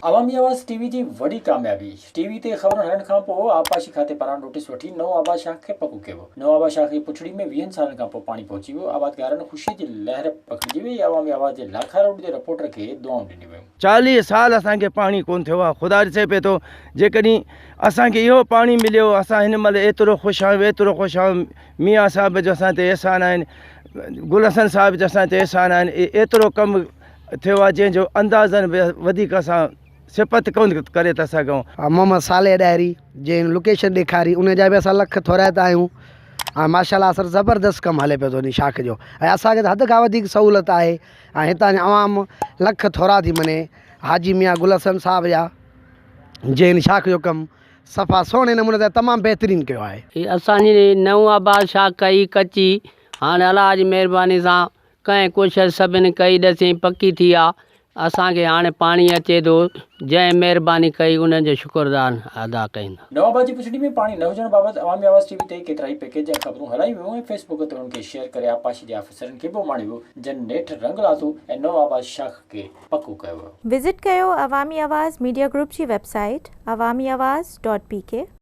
अवामी आवाज़ टीवी जी वॾी कामयाबी। टीवी ते ख़बर हलण खां पोइ आबपाशी खाते पारां नोटिस वठी नओं आबाद शाख खे पको कयो। नओं आबाद शाख जी पुछड़ी में 20 सालनि खां पोइ पाणी पहुची वियो। आबादकारनि ख़ुशी जी लहर पखिड़िजी वई। अवामी आवाज़ जे लाखा रोड जे रिपोर्टर खे दुआऊं ॾिनी वियूं। 40 साल असांखे पाणी कोन थियो आहे। ख़ुदा ॾिसे पिए थो, जेकॾहिं असांखे इहो पाणी मिलियो, असां हिन महिल एतिरो ख़ुशि आहियूं, एतिरो ख़ुशि आहियूं। मियाँ साहिब जो असां ते एहसान आहिनि, गुल हसन साहिब जो असां ते एहसान आहिनि। एतिरो कमु थियो आहे जंहिंजो अंदाज़नि वधीक असां सिफ़त कोन करे था सघूं। मोहम्मद साले डायरी जंहिं लोकेशन ॾेखारी उन जा बि असां लख थोराइता आहियूं। माशाल्लाह सर ज़बरदस्त कमु हले पियो थो इन शाख जो, ऐं असांखे त हद खां वधीक सहूलियत आहे। ऐं हितां जा आवाम लख थोरा थी मञे हाजी मियाँ गुल हसन साहिब जा, जंहिं इन शाख जो कमु सफ़ा सुहिणे नमूने त तमामु बहितरीनु कयो आहे। असांजी नऊं आबाद शाख कई कची, हाणे अलाह जी महिरबानी सां कंहिं कोशिशि सभिनी कई ॾसी पकी थी आहे। असांखे हाणे पाणी अचे थो, जंहिं महिरबानी कई उन्हनि जो शुक्रदान अदा कयूं। नओं आबाद जी पुछड़ी में पाणी न हुजण बाबति अवामी आवाज़ टीवी ते केतिरा ई पैकेज ऐं ख़बरूं हलाई वियूं ऐं फेसबुक ते उन्हनि खे शेयर करे आबपाशी जे ऑफिसरनि खे बि माणी वियो, जन नेठि रंग लाथो ऐं नओं आबाद शाख खे पको कयो वियो। विज़िट कयो अवामी आवाज़ मीडिया ग्रुप जी वेबसाइट awamiawaz.pk